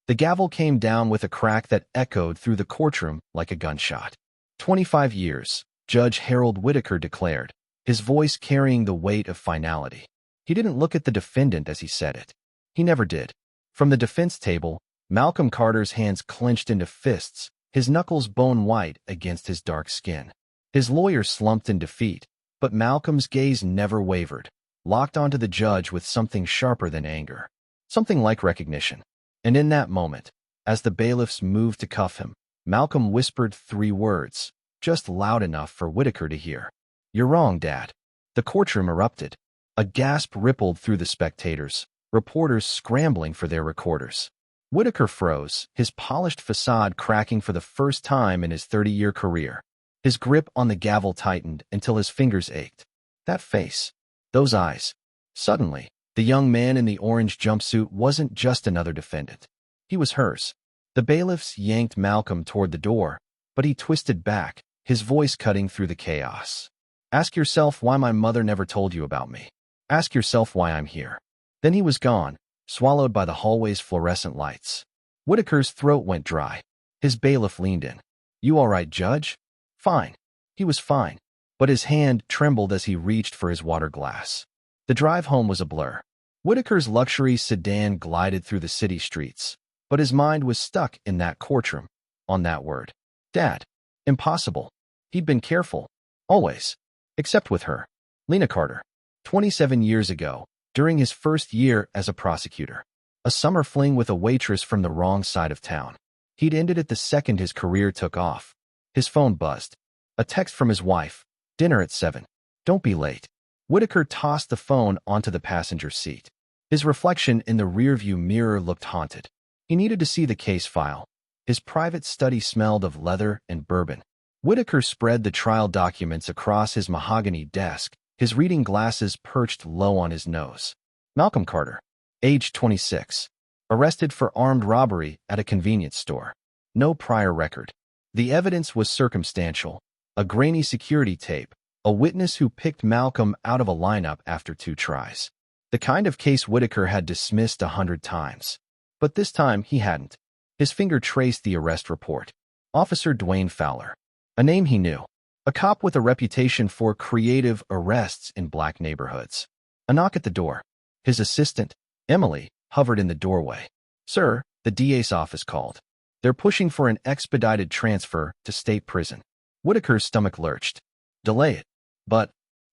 The gavel came down with a crack that echoed through the courtroom like a gunshot. 25 years, Judge Harold Whittaker declared, his voice carrying the weight of finality. He didn't look at the defendant as he said it. He never did. From the defense table, Malcolm Carter's hands clenched into fists, his knuckles bone white against his dark skin. His lawyer slumped in defeat, but Malcolm's gaze never wavered, locked onto the judge with something sharper than anger, something like recognition. And in that moment, as the bailiffs moved to cuff him, Malcolm whispered 3 words, just loud enough for Whittaker to hear. "You're wrong, Dad." The courtroom erupted. A gasp rippled through the spectators, reporters scrambling for their recorders. Whittaker froze, his polished facade cracking for the first time in his 30-year career. His grip on the gavel tightened until his fingers ached. That face, those eyes. Suddenly, the young man in the orange jumpsuit wasn't just another defendant. He was hers. The bailiffs yanked Malcolm toward the door, but he twisted back, his voice cutting through the chaos. "Ask yourself why my mother never told you about me. Ask yourself why I'm here." Then he was gone, swallowed by the hallway's fluorescent lights. Whittaker's throat went dry. His bailiff leaned in. "You all right, Judge?" "Fine." He was fine, but his hand trembled as he reached for his water glass. The drive home was a blur. Whittaker's luxury sedan glided through the city streets, but his mind was stuck in that courtroom, on that word. Dad. Impossible. He'd been careful. Always. Except with her. Lena Carter. 27 years ago, during his first year as a prosecutor. A summer fling with a waitress from the wrong side of town. He'd ended it the second his career took off. His phone buzzed. A text from his wife. "Dinner at 7. Don't be late." Whittaker tossed the phone onto the passenger seat. His reflection in the rearview mirror looked haunted. He needed to see the case file. His private study smelled of leather and bourbon. Whittaker spread the trial documents across his mahogany desk, his reading glasses perched low on his nose. Malcolm Carter, age 26. Arrested for armed robbery at a convenience store. No prior record. The evidence was circumstantial. A grainy security tape. A witness who picked Malcolm out of a lineup after 2 tries. The kind of case Whittaker had dismissed 100 times. But this time he hadn't. His finger traced the arrest report. Officer Dwayne Fowler. A name he knew. A cop with a reputation for creative arrests in black neighborhoods. A knock at the door. His assistant, Emily, hovered in the doorway. "Sir, the DA's office called. They're pushing for an expedited transfer to state prison." Whittaker's stomach lurched. "Delay it." "But,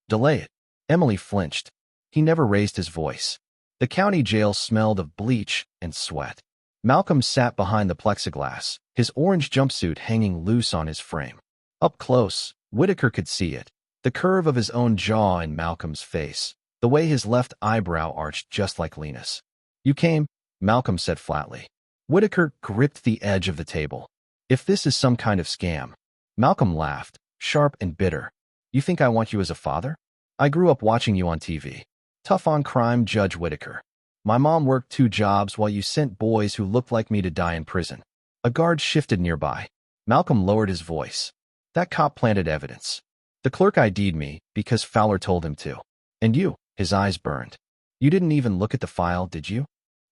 delay it." Emily flinched. He never raised his voice. The county jail smelled of bleach and sweat. Malcolm sat behind the plexiglass, his orange jumpsuit hanging loose on his frame. Up close, Whittaker could see it, the curve of his own jaw in Malcolm's face, the way his left eyebrow arched just like Lena's. "You came," Malcolm said flatly. Whittaker gripped the edge of the table. "If this is some kind of scam." Malcolm laughed, sharp and bitter. "You think I want you as a father? I grew up watching you on TV. Tough on crime, Judge Whittaker. My mom worked 2 jobs while you sent boys who looked like me to die in prison." A guard shifted nearby. Malcolm lowered his voice. "That cop planted evidence. The clerk ID'd me because Fowler told him to. And you," his eyes burned. "You didn't even look at the file, did you?"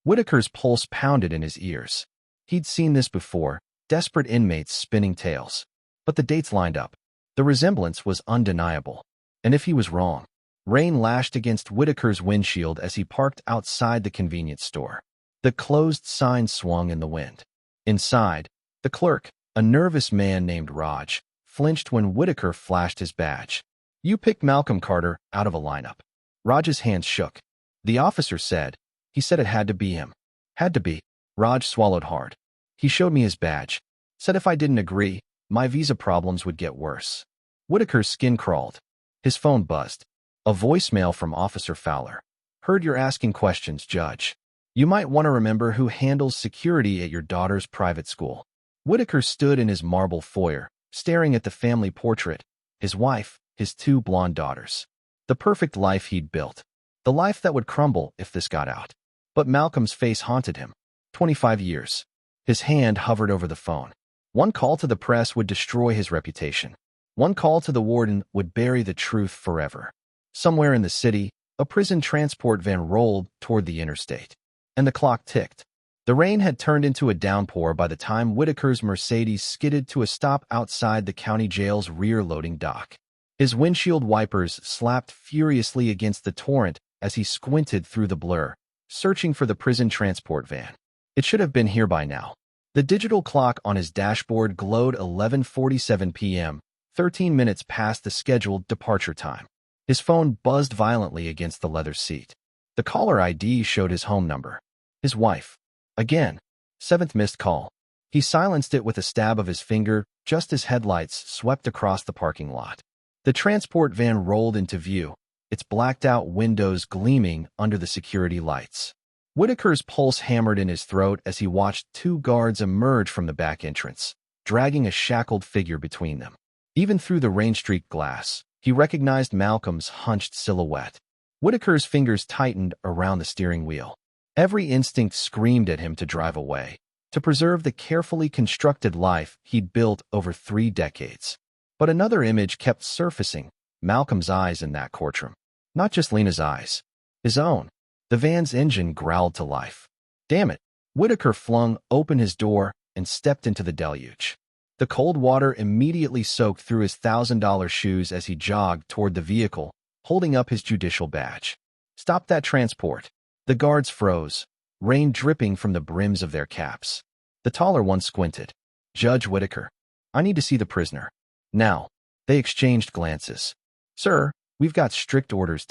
Whittaker's pulse pounded in his ears. He'd seen this before, desperate inmates spinning tales. But the dates lined up. The resemblance was undeniable. And if he was wrong? Rain lashed against Whittaker's windshield as he parked outside the convenience store. The closed sign swung in the wind. Inside, the clerk, a nervous man named Raj, flinched when Whittaker flashed his badge. "You picked Malcolm Carter out of a lineup." Raj's hands shook. "The officer said," he said, "it had to be him." "Had to be." Raj swallowed hard. "He showed me his badge. Said if I didn't agree, my visa problems would get worse." Whittaker's skin crawled. His phone buzzed. A voicemail from Officer Fowler. "Heard you're asking questions, Judge. You might want to remember who handles security at your daughter's private school." Whittaker stood in his marble foyer, staring at the family portrait, his wife, his 2 blonde daughters. The perfect life he'd built. The life that would crumble if this got out. But Malcolm's face haunted him. 25 years. His hand hovered over the phone. One call to the press would destroy his reputation. One call to the warden would bury the truth forever. Somewhere in the city, a prison transport van rolled toward the interstate. And the clock ticked. The rain had turned into a downpour by the time Whittaker's Mercedes skidded to a stop outside the county jail's rear-loading dock. His windshield wipers slapped furiously against the torrent as he squinted through the blur, searching for the prison transport van. It should have been here by now. The digital clock on his dashboard glowed 11:47 p.m., 13 minutes past the scheduled departure time. His phone buzzed violently against the leather seat. The caller ID showed his home number. His wife. Again. 7th missed call. He silenced it with a stab of his finger just as headlights swept across the parking lot. The transport van rolled into view, its blacked-out windows gleaming under the security lights. Whittaker's pulse hammered in his throat as he watched two guards emerge from the back entrance, dragging a shackled figure between them. Even through the rain-streaked glass, he recognized Malcolm's hunched silhouette. Whittaker's fingers tightened around the steering wheel. Every instinct screamed at him to drive away, to preserve the carefully constructed life he'd built over 3 decades. But another image kept surfacing, Malcolm's eyes in that courtroom. Not just Lena's eyes, his own. The van's engine growled to life. Damn it! Whittaker flung open his door and stepped into the deluge. The cold water immediately soaked through his $1,000 shoes as he jogged toward the vehicle, holding up his judicial badge. Stop that transport. The guards froze, rain dripping from the brims of their caps. The taller one squinted. Judge Whittaker, I need to see the prisoner. Now. They exchanged glances. Sir, we've got strict orders.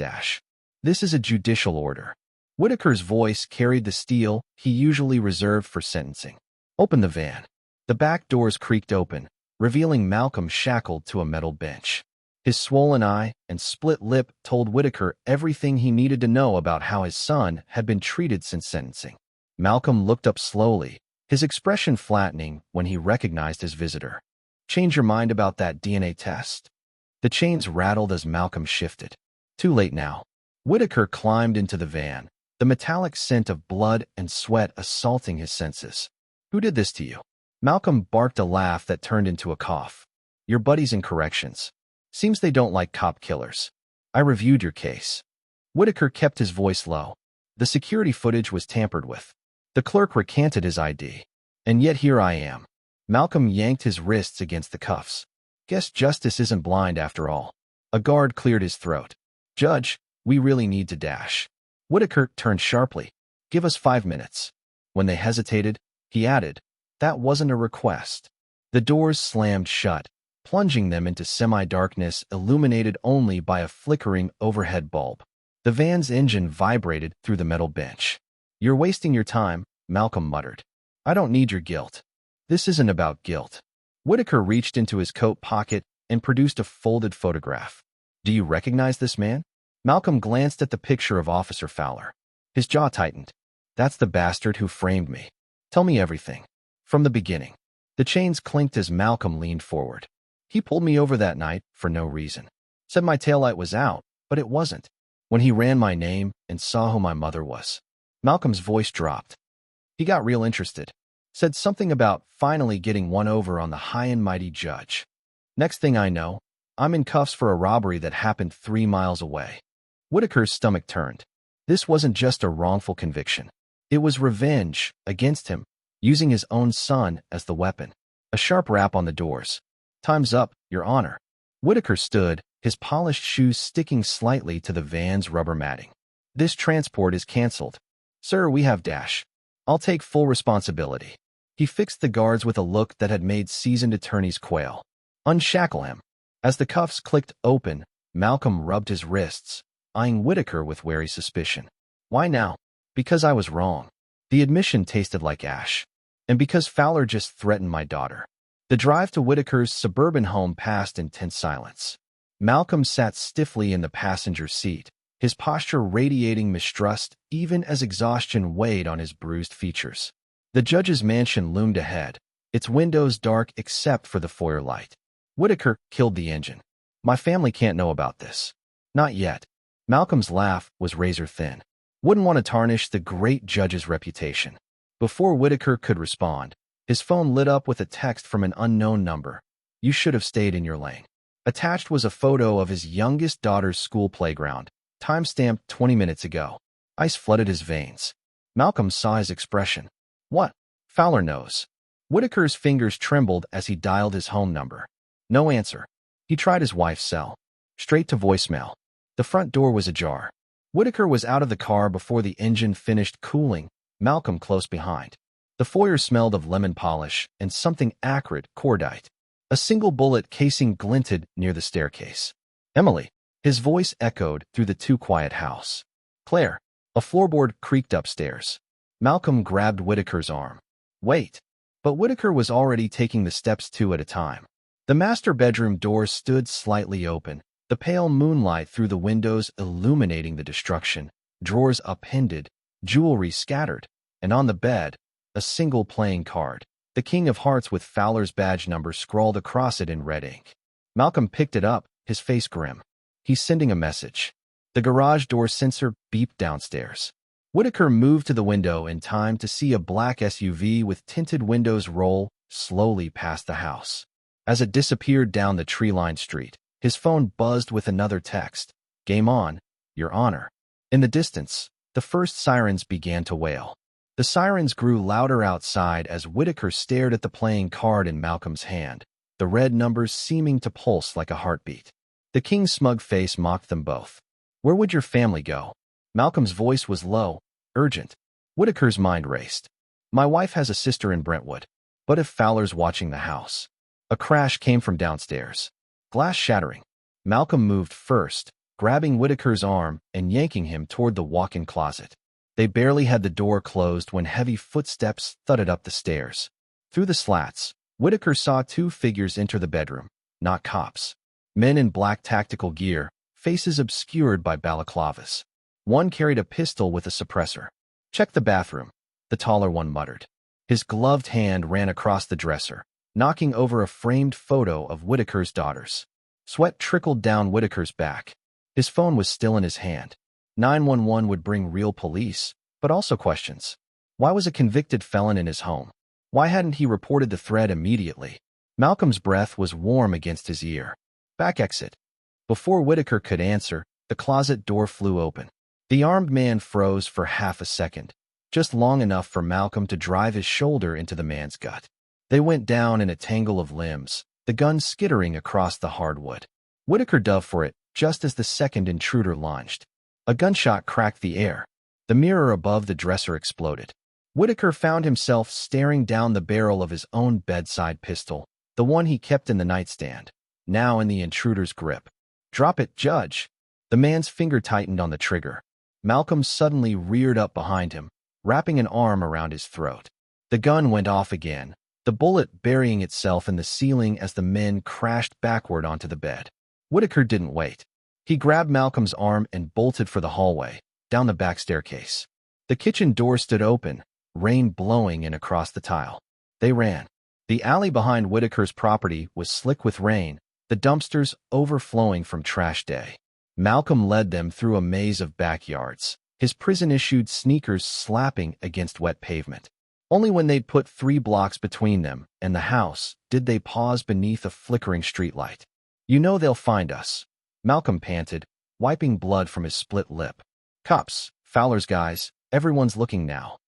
This is a judicial order. Whittaker's voice carried the steel he usually reserved for sentencing. Open the van. The back doors creaked open, revealing Malcolm shackled to a metal bench. His swollen eye and split lip told Whittaker everything he needed to know about how his son had been treated since sentencing. Malcolm looked up slowly, his expression flattening when he recognized his visitor. Change your mind about that DNA test? The chains rattled as Malcolm shifted. Too late now. Whittaker climbed into the van, the metallic scent of blood and sweat assaulting his senses. Who did this to you? Malcolm barked a laugh that turned into a cough. Your buddies in corrections. Seems they don't like cop killers. I reviewed your case. Whittaker kept his voice low. The security footage was tampered with. The clerk recanted his ID. And yet here I am. Malcolm yanked his wrists against the cuffs. Guess justice isn't blind after all. A guard cleared his throat. Judge, we really need to dash. Whittaker turned sharply. Give us 5 minutes. When they hesitated, he added, that wasn't a request. The doors slammed shut, plunging them into semi-darkness illuminated only by a flickering overhead bulb. The van's engine vibrated through the metal bench. You're wasting your time, Malcolm muttered. I don't need your guilt. This isn't about guilt. Whittaker reached into his coat pocket and produced a folded photograph. Do you recognize this man? Malcolm glanced at the picture of Officer Fowler. His jaw tightened. That's the bastard who framed me. Tell me everything. From the beginning. The chains clinked as Malcolm leaned forward. He pulled me over that night for no reason. Said my taillight was out, but it wasn't. When he ran my name and saw who my mother was. Malcolm's voice dropped. He got real interested. Said something about finally getting one over on the high and mighty judge. Next thing I know, I'm in cuffs for a robbery that happened 3 miles away. Whittaker's stomach turned. This wasn't just a wrongful conviction. It was revenge against him, using his own son as the weapon. A sharp rap on the doors. Time's up, Your Honor. Whittaker stood, his polished shoes sticking slightly to the van's rubber matting. This transport is canceled. Sir, we have dash. I'll take full responsibility. He fixed the guards with a look that had made seasoned attorneys quail. Unshackle him. As the cuffs clicked open, Malcolm rubbed his wrists, eyeing Whittaker with wary suspicion. Why now? Because I was wrong. The admission tasted like ash. And because Fowler just threatened my daughter. The drive to Whittaker's suburban home passed in tense silence. Malcolm sat stiffly in the passenger seat, his posture radiating mistrust even as exhaustion weighed on his bruised features. The judge's mansion loomed ahead, its windows dark except for the foyer light. Whittaker killed the engine. My family can't know about this. Not yet. Malcolm's laugh was razor-thin. Wouldn't want to tarnish the great judge's reputation. Before Whittaker could respond, his phone lit up with a text from an unknown number. You should have stayed in your lane. Attached was a photo of his youngest daughter's school playground, time-stamped 20 minutes ago. Ice flooded his veins. Malcolm saw his expression. What? Fowler knows. Whittaker's fingers trembled as he dialed his home number. No answer. He tried his wife's cell. Straight to voicemail. The front door was ajar. Whittaker was out of the car before the engine finished cooling, Malcolm close behind. The foyer smelled of lemon polish and something acrid, cordite. A single bullet casing glinted near the staircase. Emily. His voice echoed through the too-quiet house. Claire. A floorboard creaked upstairs. Malcolm grabbed Whittaker's arm. Wait. But Whittaker was already taking the steps two at a time. The master bedroom door stood slightly open, the pale moonlight through the windows illuminating the destruction, drawers upended, jewelry scattered, and on the bed, a single playing card, the King of Hearts with Fowler's badge number scrawled across it in red ink. Malcolm picked it up, his face grim. He's sending a message. The garage door sensor beeped downstairs. Whittaker moved to the window in time to see a black SUV with tinted windows roll slowly past the house. As it disappeared down the tree-lined street, his phone buzzed with another text. Game on, Your Honor. In the distance, the first sirens began to wail. The sirens grew louder outside as Whittaker stared at the playing card in Malcolm's hand, the red numbers seeming to pulse like a heartbeat. The king's smug face mocked them both. Where would your family go? Malcolm's voice was low, urgent. Whittaker's mind raced. My wife has a sister in Brentwood. But if Fowler's watching the house? A crash came from downstairs. Glass shattering. Malcolm moved first, grabbing Whittaker's arm and yanking him toward the walk-in closet. They barely had the door closed when heavy footsteps thudded up the stairs. Through the slats, Whittaker saw two figures enter the bedroom, not cops. Men in black tactical gear, faces obscured by balaclavas. One carried a pistol with a suppressor. Check the bathroom, the taller one muttered. His gloved hand ran across the dresser, knocking over a framed photo of Whittaker's daughters. Sweat trickled down Whittaker's back. His phone was still in his hand. 911 would bring real police, but also questions. Why was a convicted felon in his home? Why hadn't he reported the threat immediately? Malcolm's breath was warm against his ear. Back exit. Before Whittaker could answer, the closet door flew open. The armed man froze for half a second, just long enough for Malcolm to drive his shoulder into the man's gut. They went down in a tangle of limbs, the gun skittering across the hardwood. Whittaker dove for it just as the second intruder lunged. A gunshot cracked the air. The mirror above the dresser exploded. Whittaker found himself staring down the barrel of his own bedside pistol, the one he kept in the nightstand, now in the intruder's grip. Drop it, Judge. The man's finger tightened on the trigger. Malcolm suddenly reared up behind him, wrapping an arm around his throat. The gun went off again, the bullet burying itself in the ceiling as the men crashed backward onto the bed. Whittaker didn't wait. He grabbed Malcolm's arm and bolted for the hallway, down the back staircase. The kitchen door stood open, rain blowing in across the tile. They ran. The alley behind Whittaker's property was slick with rain, the dumpsters overflowing from trash day. Malcolm led them through a maze of backyards, his prison-issued sneakers slapping against wet pavement. Only when they'd put 3 blocks between them and the house did they pause beneath a flickering streetlight. You know they'll find us, Malcolm panted, wiping blood from his split lip. Cops, Fowler's guys, everyone's looking now.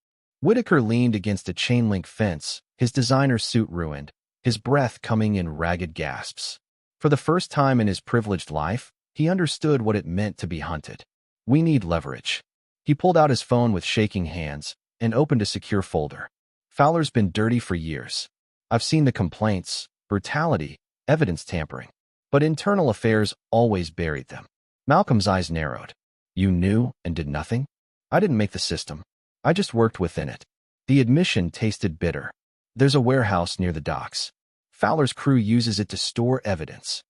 Whittaker leaned against a chain-link fence, his designer suit ruined, his breath coming in ragged gasps. For the first time in his privileged life, he understood what it meant to be hunted. We need leverage. He pulled out his phone with shaking hands and opened a secure folder. Fowler's been dirty for years. I've seen the complaints, brutality, evidence tampering. But internal affairs always buried them. Malcolm's eyes narrowed. You knew and did nothing? I didn't make the system. I just worked within it. The admission tasted bitter. There's a warehouse near the docks. Fowler's crew uses it to store evidence.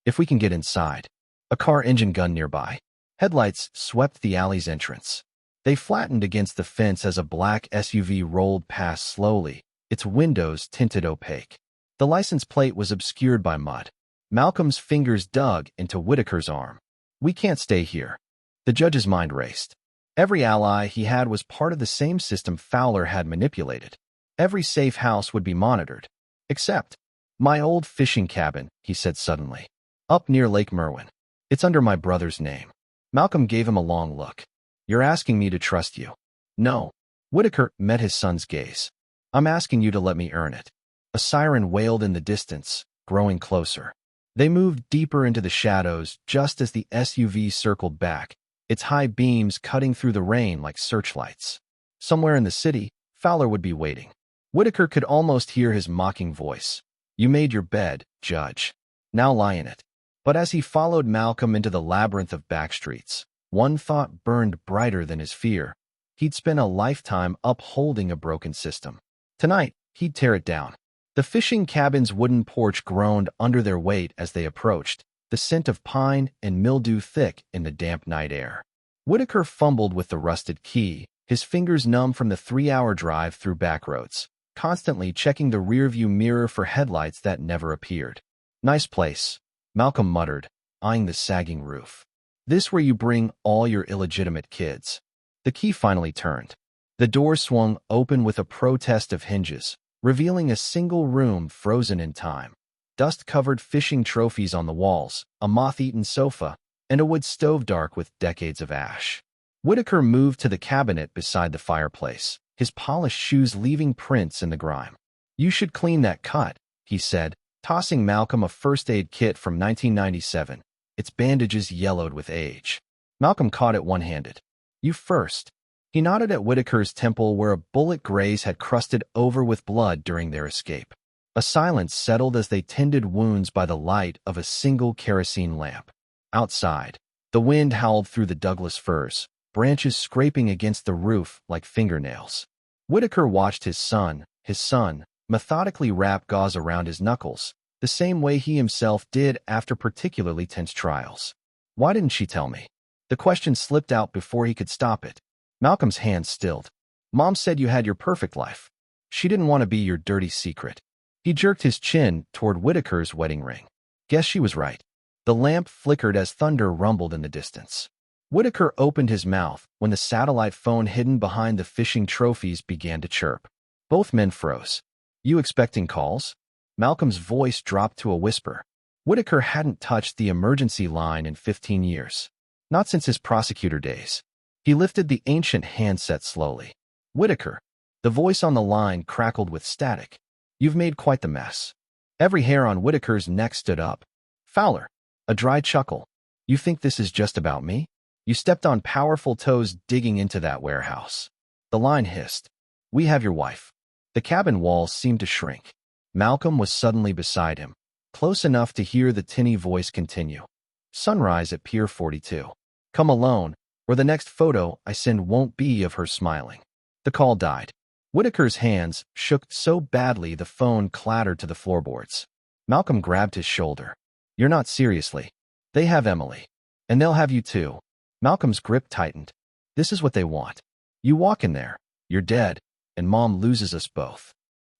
If we can get inside. A car engine gun nearby. Headlights swept the alley's entrance. They flattened against the fence as a black SUV rolled past slowly, its windows tinted opaque. The license plate was obscured by mud. Malcolm's fingers dug into Whittaker's arm. We can't stay here. The judge's mind raced. Every ally he had was part of the same system Fowler had manipulated. Every safe house would be monitored. Except my old fishing cabin, he said suddenly. Up near Lake Merwin. It's under my brother's name. Malcolm gave him a long look. You're asking me to trust you. No. Whittaker met his son's gaze. I'm asking you to let me earn it." A siren wailed in the distance, growing closer. They moved deeper into the shadows just as the SUV circled back, its high beams cutting through the rain like searchlights. Somewhere in the city, Fowler would be waiting. Whittaker could almost hear his mocking voice. "You made your bed, Judge. Now lie in it." But as he followed Malcolm into the labyrinth of backstreets, one thought burned brighter than his fear. He'd spent a lifetime upholding a broken system. Tonight, he'd tear it down. The fishing cabin's wooden porch groaned under their weight as they approached, the scent of pine and mildew thick in the damp night air. Whittaker fumbled with the rusted key, his fingers numb from the 3-hour drive through backroads, constantly checking the rearview mirror for headlights that never appeared. "Nice place," Malcolm muttered, eyeing the sagging roof. "This where you bring all your illegitimate kids." The key finally turned. The door swung open with a protest of hinges, revealing a single room frozen in time. Dust-covered fishing trophies on the walls, a moth-eaten sofa, and a wood stove dark with decades of ash. Whittaker moved to the cabinet beside the fireplace, his polished shoes leaving prints in the grime. "You should clean that cut," he said, tossing Malcolm a first-aid kit from 1997, its bandages yellowed with age. Malcolm caught it one-handed. "You first." He nodded at Whittaker's temple where a bullet graze had crusted over with blood during their escape. A silence settled as they tended wounds by the light of a single kerosene lamp. Outside, the wind howled through the Douglas firs, branches scraping against the roof like fingernails. Whittaker watched his son, methodically wrap gauze around his knuckles, the same way he himself did after particularly tense trials. "Why didn't she tell me?" The question slipped out before he could stop it. Malcolm's hands stilled. "Mom said you had your perfect life. She didn't want to be your dirty secret." He jerked his chin toward Whittaker's wedding ring. "Guess she was right." The lamp flickered as thunder rumbled in the distance. Whittaker opened his mouth when the satellite phone hidden behind the fishing trophies began to chirp. Both men froze. "You expecting calls?" Malcolm's voice dropped to a whisper. Whittaker hadn't touched the emergency line in 15 years. Not since his prosecutor days. He lifted the ancient handset slowly. "Whittaker." The voice on the line crackled with static. "You've made quite the mess." Every hair on Whittaker's neck stood up. "Fowler." A dry chuckle. "You think this is just about me? You stepped on powerful toes digging into that warehouse." The line hissed. "We have your wife." The cabin walls seemed to shrink. Malcolm was suddenly beside him, close enough to hear the tinny voice continue. "Sunrise at Pier 42. Come alone, or the next photo I send won't be of her smiling." The call died. Whittaker's hands shook so badly the phone clattered to the floorboards. Malcolm grabbed his shoulder. "You're not seriously. They have Emily. And they'll have you too." Malcolm's grip tightened. "This is what they want. You walk in there, you're dead, and Mom loses us both."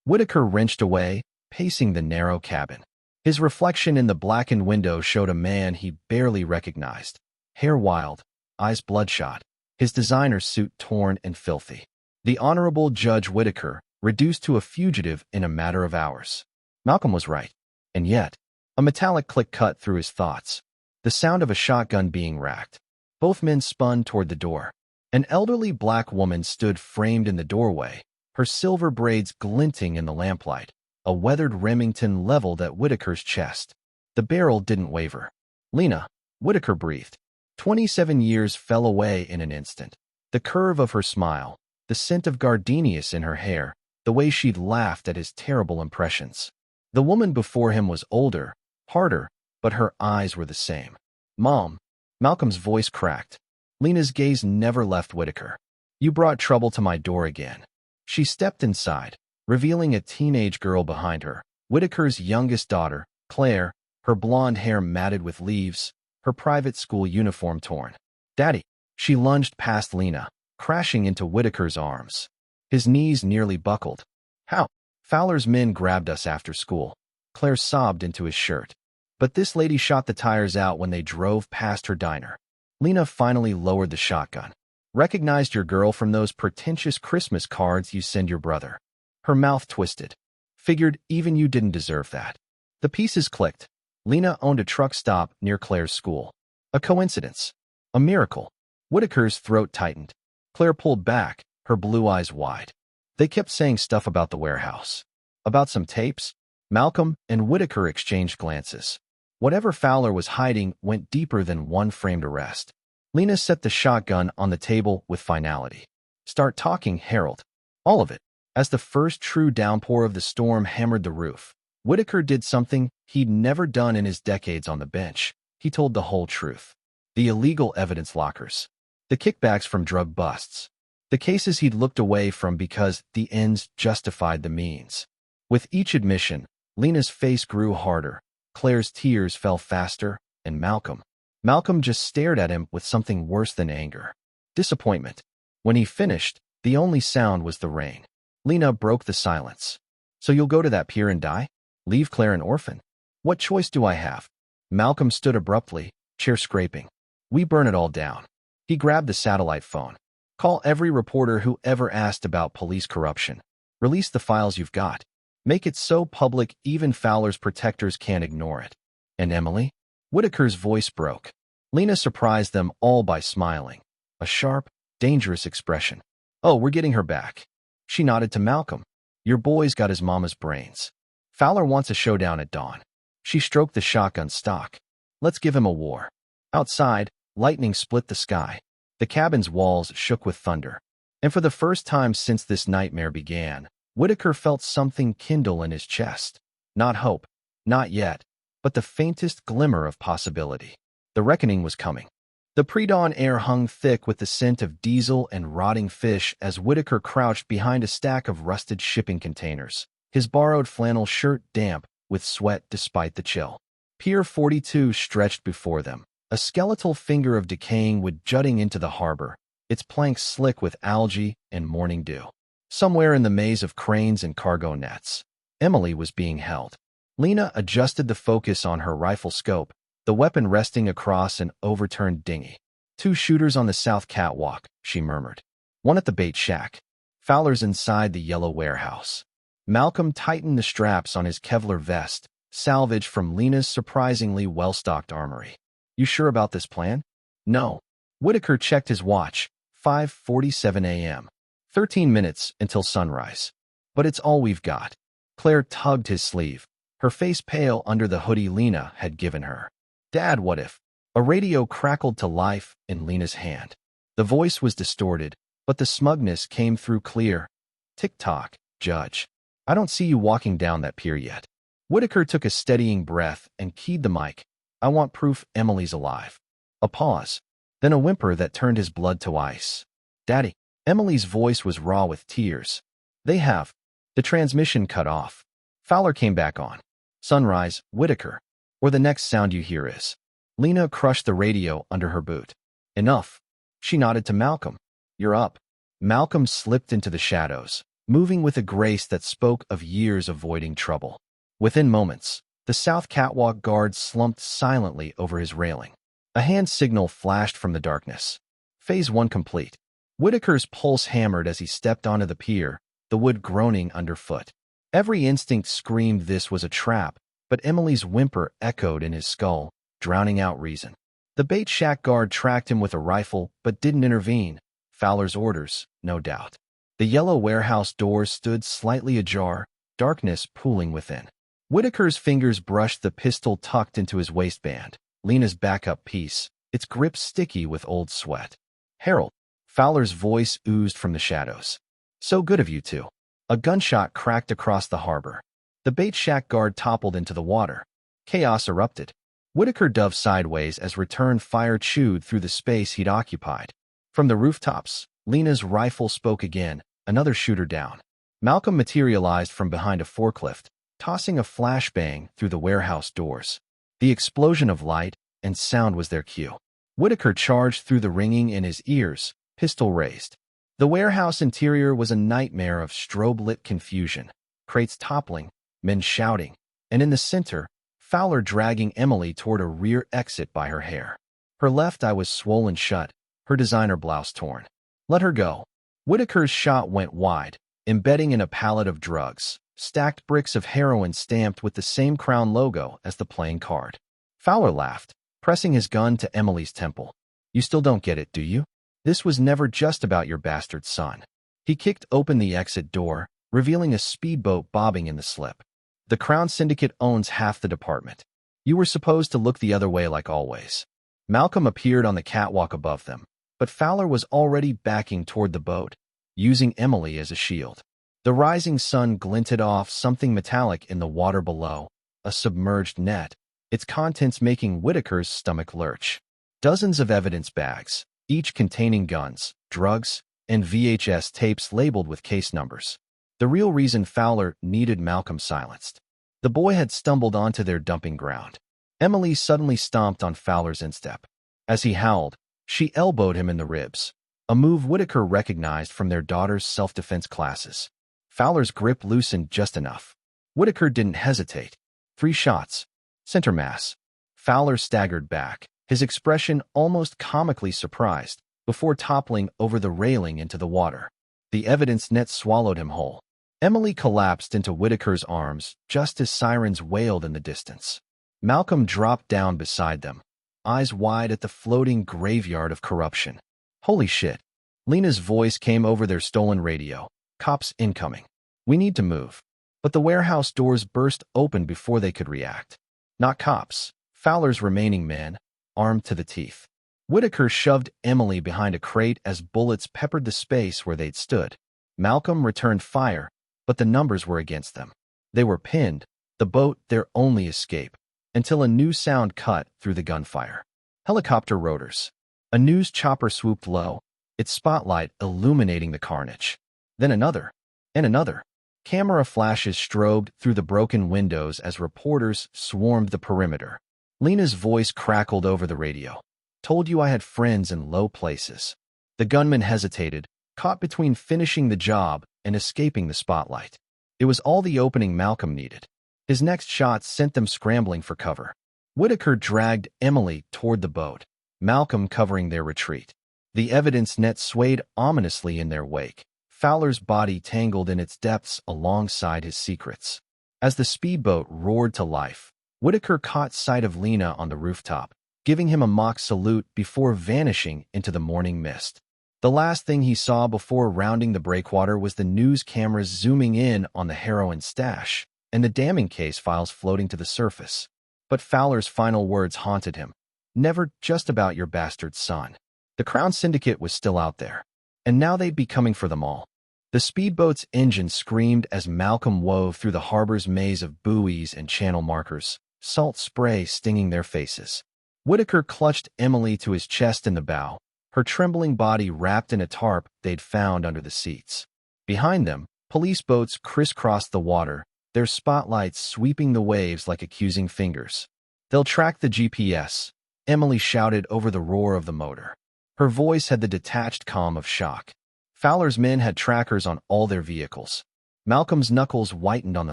Whittaker wrenched away, pacing the narrow cabin. His reflection in the blackened window showed a man he barely recognized. Hair wild, eyes bloodshot, his designer suit torn and filthy. The Honorable Judge Whittaker, reduced to a fugitive in a matter of hours. Malcolm was right. And yet, a metallic click cut through his thoughts. The sound of a shotgun being racked. Both men spun toward the door. An elderly black woman stood framed in the doorway, her silver braids glinting in the lamplight, a weathered Remington leveled at Whittaker's chest. The barrel didn't waver. "Lena," Whittaker breathed. 27 years fell away in an instant. The curve of her smile, the scent of gardenias in her hair, the way she'd laughed at his terrible impressions. The woman before him was older, harder, but her eyes were the same. "Mom." Malcolm's voice cracked. Lena's gaze never left Whittaker. "You brought trouble to my door again." She stepped inside, revealing a teenage girl behind her, Whittaker's youngest daughter, Claire, her blonde hair matted with leaves, her private school uniform torn. "Daddy." She lunged past Lena, crashing into Whittaker's arms. His knees nearly buckled. "How?" "Fowler's men grabbed us after school." Claire sobbed into his shirt. "But this lady shot the tires out when they drove past her diner." Lena finally lowered the shotgun. "Recognized your girl from those pretentious Christmas cards you send your brother." Her mouth twisted. "Figured even you didn't deserve that." The pieces clicked. Lena owned a truck stop near Claire's school. A coincidence. A miracle. Whittaker's throat tightened. Claire pulled back, her blue eyes wide. They kept saying stuff about the warehouse. About some tapes. Malcolm and Whittaker exchanged glances. Whatever Fowler was hiding went deeper than one framed arrest. Lena set the shotgun on the table with finality. Start talking, Harold. All of it. As the first true downpour of the storm hammered the roof, Whittaker did something he'd never done in his decades on the bench. He told the whole truth. The illegal evidence lockers. The kickbacks from drug busts. The cases he'd looked away from because the ends justified the means. With each admission, Lena's face grew harder, Claire's tears fell faster, and Malcolm just stared at him with something worse than anger. Disappointment. When he finished, the only sound was the rain. Lena broke the silence. So you'll go to that pier and die? Leave Claire an orphan? What choice do I have? Malcolm stood abruptly, chair scraping. We burn it all down. He grabbed the satellite phone. Call every reporter who ever asked about police corruption. Release the files you've got. Make it so public even Fowler's protectors can't ignore it. And Emily? Whittaker's voice broke. Lena surprised them all by smiling. A sharp, dangerous expression. Oh, we're getting her back. She nodded to Malcolm. Your boy's got his mama's brains. Fowler wants a showdown at dawn. She stroked the shotgun stock. Let's give him a war. Outside, lightning split the sky. The cabin's walls shook with thunder. And for the first time since this nightmare began, Whittaker felt something kindle in his chest. Not hope, not yet, but the faintest glimmer of possibility. The reckoning was coming. The pre-dawn air hung thick with the scent of diesel and rotting fish as Whittaker crouched behind a stack of rusted shipping containers, his borrowed flannel shirt damp with sweat despite the chill. Pier 42 stretched before them, a skeletal finger of decaying wood jutting into the harbor, its planks slick with algae and morning dew. Somewhere in the maze of cranes and cargo nets, Emily was being held. Lena adjusted the focus on her rifle scope, the weapon resting across an overturned dinghy. 2 shooters on the south catwalk, she murmured. One at the bait shack. Fowler's inside the yellow warehouse. Malcolm tightened the straps on his Kevlar vest, salvage from Lena's surprisingly well-stocked armory. You sure about this plan? No. Whittaker checked his watch. 5:47 a.m. 13 minutes until sunrise. But it's all we've got. Claire tugged his sleeve, her face pale under the hoodie Lena had given her. Dad, what if? A radio crackled to life in Lena's hand. The voice was distorted, but the smugness came through clear. Tick-tock, Judge. I don't see you walking down that pier yet. Whittaker took a steadying breath and keyed the mic. I want proof Emily's alive. A pause, then a whimper that turned his blood to ice. Daddy. Emily's voice was raw with tears. They have. The transmission cut off. Fowler came back on. Sunrise, Whittaker. Or the next sound you hear is. Lena crushed the radio under her boot. Enough. She nodded to Malcolm. You're up. Malcolm slipped into the shadows, moving with a grace that spoke of years avoiding trouble. Within moments, the south catwalk guard slumped silently over his railing. A hand signal flashed from the darkness. Phase 1 complete. Whittaker's pulse hammered as he stepped onto the pier, the wood groaning underfoot. Every instinct screamed this was a trap, but Emily's whimper echoed in his skull, drowning out reason. The bait shack guard tracked him with a rifle but didn't intervene. Fowler's orders, no doubt. The yellow warehouse doors stood slightly ajar, darkness pooling within. Whittaker's fingers brushed the pistol tucked into his waistband, Lena's backup piece, its grip sticky with old sweat. Harold. Fowler's voice oozed from the shadows. So good of you two. A gunshot cracked across the harbor. The bait shack guard toppled into the water. Chaos erupted. Whittaker dove sideways as return fire chewed through the space he'd occupied. From the rooftops, Lena's rifle spoke again, another shooter down. Malcolm materialized from behind a forklift, tossing a flashbang through the warehouse doors. The explosion of light and sound was their cue. Whittaker charged through the ringing in his ears, pistol raised. The warehouse interior was a nightmare of strobe-lit confusion, crates toppling, men shouting, and in the center, Fowler dragging Emily toward a rear exit by her hair. Her left eye was swollen shut, her designer blouse torn. Let her go. Whittaker's shot went wide, embedding in a pallet of drugs, stacked bricks of heroin stamped with the same Crown logo as the playing card. Fowler laughed, pressing his gun to Emily's temple. You still don't get it, do you? This was never just about your bastard son. He kicked open the exit door, revealing a speedboat bobbing in the slip. The Crown Syndicate owns half the department. You were supposed to look the other way like always. Malcolm appeared on the catwalk above them, but Fowler was already backing toward the boat, using Emily as a shield. The rising sun glinted off something metallic in the water below, a submerged net, its contents making Whittaker's stomach lurch. Dozens of evidence bags, each containing guns, drugs, and VHS tapes labeled with case numbers. The real reason Fowler needed Malcolm silenced. The boy had stumbled onto their dumping ground. Emily suddenly stomped on Fowler's instep. As he howled, she elbowed him in the ribs, a move Whittaker recognized from their daughter's self-defense classes. Fowler's grip loosened just enough. Whittaker didn't hesitate. 3 shots. Center mass. Fowler staggered back, his expression almost comically surprised, before toppling over the railing into the water. The evidence net swallowed him whole. Emily collapsed into Whittaker's arms just as sirens wailed in the distance. Malcolm dropped down beside them, eyes wide at the floating graveyard of corruption. Holy shit. Lena's voice came over their stolen radio. Cops incoming. We need to move. But the warehouse doors burst open before they could react. Not cops. Fowler's remaining men, armed to the teeth. Whittaker shoved Emily behind a crate as bullets peppered the space where they'd stood. Malcolm returned fire, but the numbers were against them. They were pinned, the boat their only escape, until a new sound cut through the gunfire. Helicopter rotors. A news chopper swooped low, its spotlight illuminating the carnage. Then another, and another. Camera flashes strobed through the broken windows as reporters swarmed the perimeter. Lena's voice crackled over the radio. Told you I had friends in low places. The gunman hesitated, caught between finishing the job and escaping the spotlight. It was all the opening Malcolm needed. His next shot sent them scrambling for cover. Whittaker dragged Emily toward the boat, Malcolm covering their retreat. The evidence net swayed ominously in their wake. Fowler's body tangled in its depths alongside his secrets. As the speedboat roared to life, Whittaker caught sight of Lena on the rooftop, giving him a mock salute before vanishing into the morning mist. The last thing he saw before rounding the breakwater was the news cameras zooming in on the heroin stash and the damning case files floating to the surface. But Fowler's final words haunted him. Never just about your bastard son. The Crown Syndicate was still out there, and now they'd be coming for them all. The speedboat's engine screamed as Malcolm wove through the harbor's maze of buoys and channel markers, salt spray stinging their faces. Whittaker clutched Emily to his chest in the bow, her trembling body wrapped in a tarp they'd found under the seats. Behind them, police boats crisscrossed the water, their spotlights sweeping the waves like accusing fingers. They'll track the GPS, Emily shouted over the roar of the motor. Her voice had the detached calm of shock. Fowler's men had trackers on all their vehicles. Malcolm's knuckles whitened on the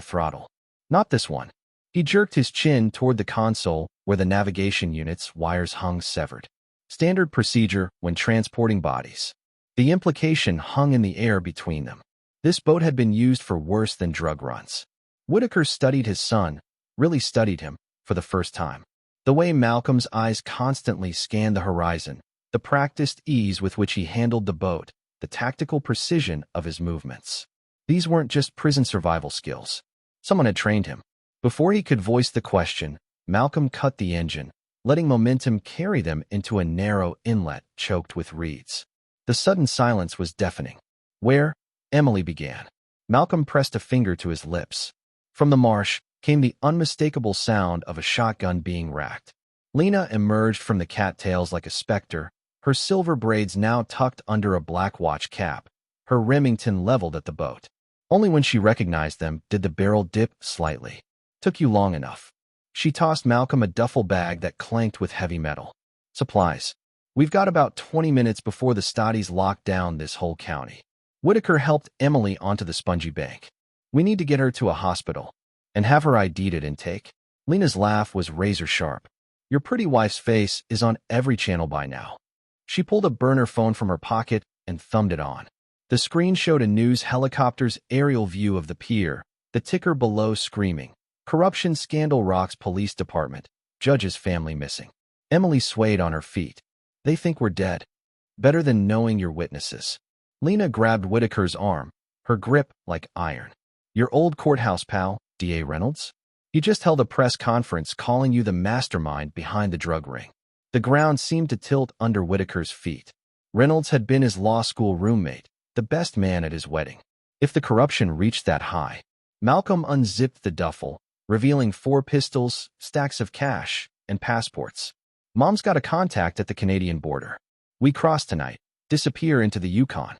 throttle. Not this one. He jerked his chin toward the console where the navigation unit's wires hung severed. Standard procedure when transporting bodies. The implication hung in the air between them. This boat had been used for worse than drug runs. Whittaker studied his son, really studied him, for the first time. The way Malcolm's eyes constantly scanned the horizon, the practiced ease with which he handled the boat, the tactical precision of his movements. These weren't just prison survival skills. Someone had trained him. Before he could voice the question, Malcolm cut the engine, letting momentum carry them into a narrow inlet choked with reeds. The sudden silence was deafening. Where? Emily began. Malcolm pressed a finger to his lips. From the marsh came the unmistakable sound of a shotgun being racked. Lena emerged from the cattails like a specter, her silver braids now tucked under a black watch cap, her Remington leveled at the boat. Only when she recognized them did the barrel dip slightly. Took you long enough. She tossed Malcolm a duffel bag that clanked with heavy metal. Supplies. We've got about 20 minutes before the Stotties lock down this whole county. Whittaker helped Emily onto the spongy bank. We need to get her to a hospital and have her ID'd at intake. Lena's laugh was razor sharp. Your pretty wife's face is on every channel by now. She pulled a burner phone from her pocket and thumbed it on. The screen showed a news helicopter's aerial view of the pier, the ticker below screaming. Corruption scandal rocks police department. Judge's family missing. Emily swayed on her feet. They think we're dead. Better than knowing your witnesses. Lena grabbed Whittaker's arm, her grip like iron. Your old courthouse pal, D.A. Reynolds? He just held a press conference calling you the mastermind behind the drug ring. The ground seemed to tilt under Whittaker's feet. Reynolds had been his law school roommate, the best man at his wedding. If the corruption reached that high, Malcolm unzipped the duffel, revealing 4 pistols, stacks of cash, and passports. Mom's got a contact at the Canadian border. We cross tonight, disappear into the Yukon.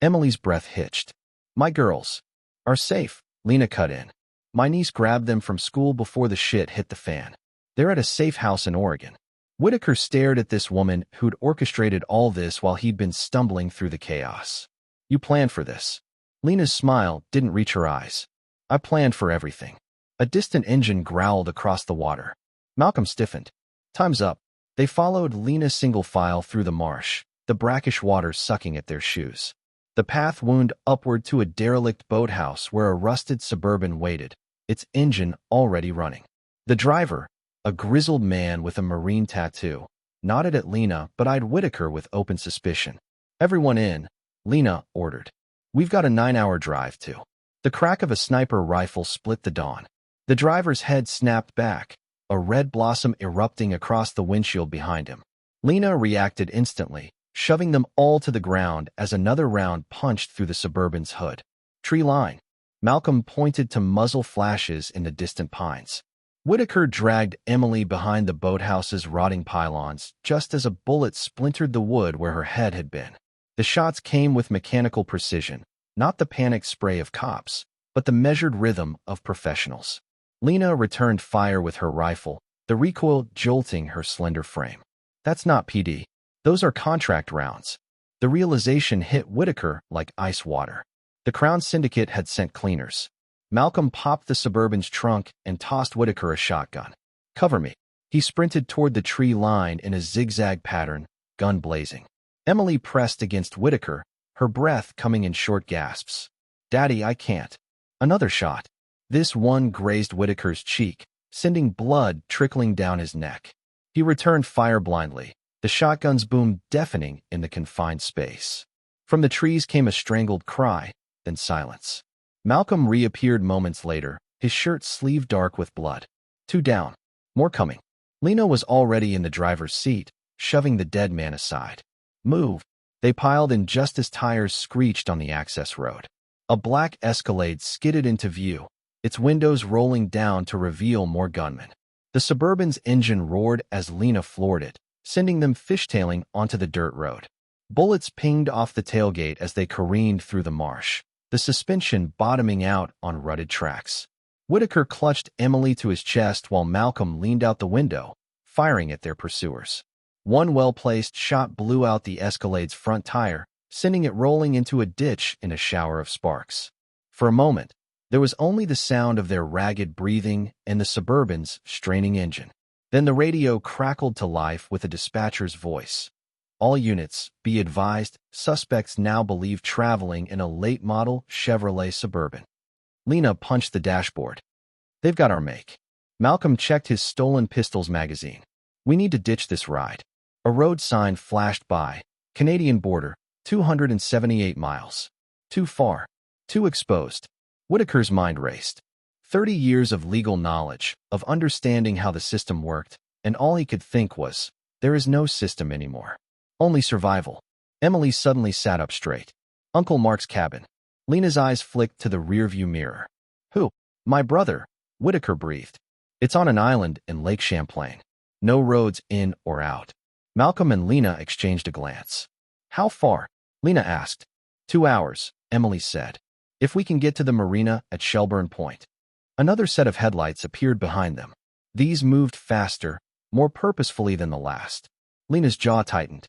Emily's breath hitched. My girls are safe, Lena cut in. My niece grabbed them from school before the shit hit the fan. They're at a safe house in Oregon. Whittaker stared at this woman who'd orchestrated all this while he'd been stumbling through the chaos. You planned for this. Lena's smile didn't reach her eyes. I planned for everything. A distant engine growled across the water. Malcolm stiffened. Time's up. They followed Lena single file through the marsh, the brackish water sucking at their shoes. The path wound upward to a derelict boathouse where a rusted Suburban waited, its engine already running. The driver, a grizzled man with a marine tattoo, nodded at Lena but eyed Whittaker with open suspicion. Everyone in, Lena ordered. We've got a 9-hour drive to. The crack of a sniper rifle split the dawn. The driver's head snapped back, a red blossom erupting across the windshield behind him. Lena reacted instantly, shoving them all to the ground as another round punched through the Suburban's hood. Tree line. Malcolm pointed to muzzle flashes in the distant pines. Whittaker dragged Emily behind the boathouse's rotting pylons just as a bullet splintered the wood where her head had been. The shots came with mechanical precision, not the panicked spray of cops, but the measured rhythm of professionals. Lena returned fire with her rifle, the recoil jolting her slender frame. That's not PD. Those are contract rounds. The realization hit Whittaker like ice water. The Crown Syndicate had sent cleaners. Malcolm popped the Suburban's trunk and tossed Whittaker a shotgun. Cover me. He sprinted toward the tree line in a zigzag pattern, gun blazing. Emily pressed against Whittaker, her breath coming in short gasps. Daddy, I can't. Another shot. This one grazed Whittaker's cheek, sending blood trickling down his neck. He returned fire blindly, the shotgun's boom deafening in the confined space. From the trees came a strangled cry, then silence. Malcolm reappeared moments later, his shirt sleeved dark with blood. 2 down. More coming. Lena was already in the driver's seat, shoving the dead man aside. Move. They piled in just as tires screeched on the access road. A black Escalade skidded into view, its windows rolling down to reveal more gunmen. The Suburban's engine roared as Lena floored it, sending them fishtailing onto the dirt road. Bullets pinged off the tailgate as they careened through the marsh, the suspension bottoming out on rutted tracks. Whittaker clutched Emily to his chest while Malcolm leaned out the window, firing at their pursuers. One well-placed shot blew out the Escalade's front tire, sending it rolling into a ditch in a shower of sparks. For a moment, there was only the sound of their ragged breathing and the Suburban's straining engine. Then the radio crackled to life with a dispatcher's voice. All units, be advised, suspects now believed traveling in a late-model Chevrolet Suburban. Lena punched the dashboard. They've got our make. Malcolm checked his stolen pistols magazine. We need to ditch this ride. A road sign flashed by. Canadian border, 278 miles. Too far. Too exposed. Whittaker's mind raced. 30 years of legal knowledge, of understanding how the system worked, and all he could think was, there is no system anymore. Only survival. Emily suddenly sat up straight. Uncle Mark's cabin. Lena's eyes flicked to the rearview mirror. Who? My brother, Whittaker breathed. It's on an island in Lake Champlain. No roads in or out. Malcolm and Lena exchanged a glance. How far? Lena asked. 2 hours, Emily said. If we can get to the marina at Shelburne Point. Another set of headlights appeared behind them. These moved faster, more purposefully than the last. Lena's jaw tightened.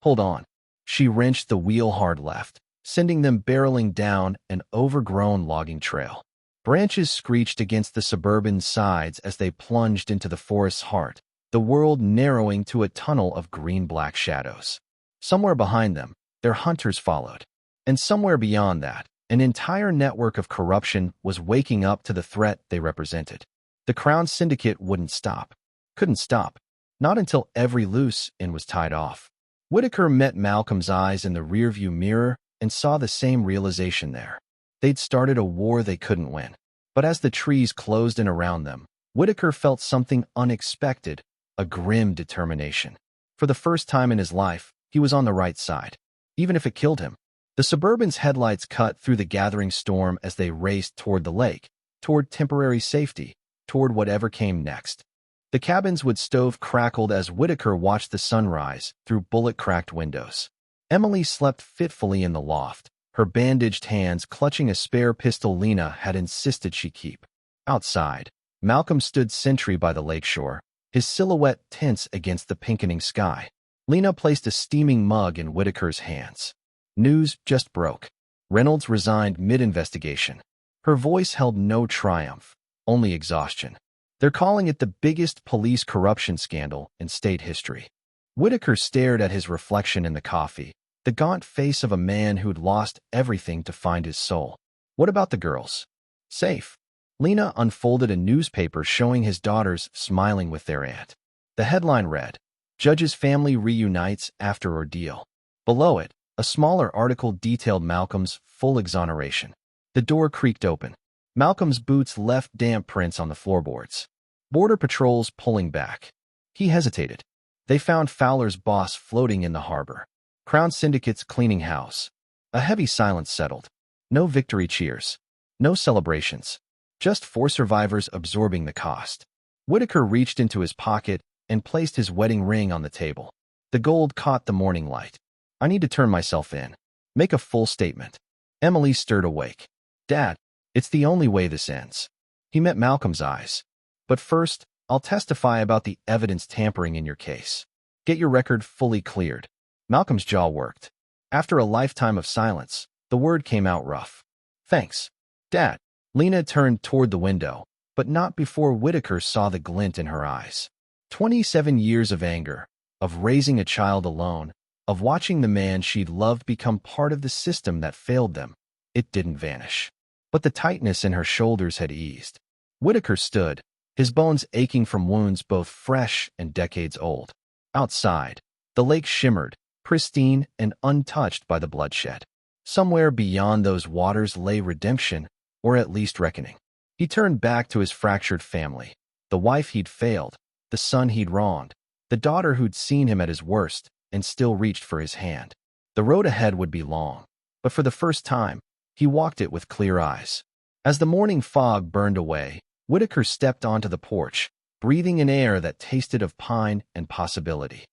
Hold on. She wrenched the wheel hard left, sending them barreling down an overgrown logging trail. Branches screeched against the Suburban's sides as they plunged into the forest's heart, the world narrowing to a tunnel of green-black shadows. Somewhere behind them, their hunters followed. And somewhere beyond that, an entire network of corruption was waking up to the threat they represented. The Crown Syndicate wouldn't stop. Couldn't stop. Not until every loose end was tied off. Whittaker met Malcolm's eyes in the rearview mirror, and saw the same realization there. They'd started a war they couldn't win. But as the trees closed in around them, Whittaker felt something unexpected, a grim determination. For the first time in his life, he was on the right side, even if it killed him. The Suburban's headlights cut through the gathering storm as they raced toward the lake, toward temporary safety, toward whatever came next. The cabin's wood stove crackled as Whittaker watched the sunrise through bullet-cracked windows. Emily slept fitfully in the loft, her bandaged hands clutching a spare pistol Lena had insisted she keep. Outside, Malcolm stood sentry by the lakeshore, his silhouette tense against the pinkening sky. Lena placed a steaming mug in Whittaker's hands. News just broke. Reynolds resigned mid-investigation. Her voice held no triumph, only exhaustion. They're calling it the biggest police corruption scandal in state history. Whittaker stared at his reflection in the coffee, the gaunt face of a man who'd lost everything to find his soul. What about the girls? Safe. Lena unfolded a newspaper showing his daughters smiling with their aunt. The headline read, "Judge's family reunites after ordeal." Below it, a smaller article detailed Malcolm's full exoneration. The door creaked open. Malcolm's boots left damp prints on the floorboards. Border patrols pulling back. He hesitated. They found Fowler's boss floating in the harbor. Crown Syndicate's cleaning house. A heavy silence settled. No victory cheers. No celebrations. Just 4 survivors absorbing the cost. Whittaker reached into his pocket and placed his wedding ring on the table. The gold caught the morning light. "I need to turn myself in. Make a full statement." Emily stirred awake. "Dad, it's the only way this ends." He met Malcolm's eyes. "But first, I'll testify about the evidence tampering in your case. Get your record fully cleared." Malcolm's jaw worked. After a lifetime of silence, the word came out rough. "Thanks, Dad." Lena turned toward the window, but not before Whittaker saw the glint in her eyes. 27 years of anger, of raising a child alone, of watching the man she'd loved become part of the system that failed them. It didn't vanish. But the tightness in her shoulders had eased. Whittaker stood, his bones aching from wounds both fresh and decades old. Outside, the lake shimmered, pristine and untouched by the bloodshed. Somewhere beyond those waters lay redemption, or at least reckoning. He turned back to his fractured family, the wife he'd failed, the son he'd wronged, the daughter who'd seen him at his worst and still reached for his hand. The road ahead would be long, but for the first time, he walked it with clear eyes. As the morning fog burned away, Whittaker stepped onto the porch, breathing an air that tasted of pine and possibility.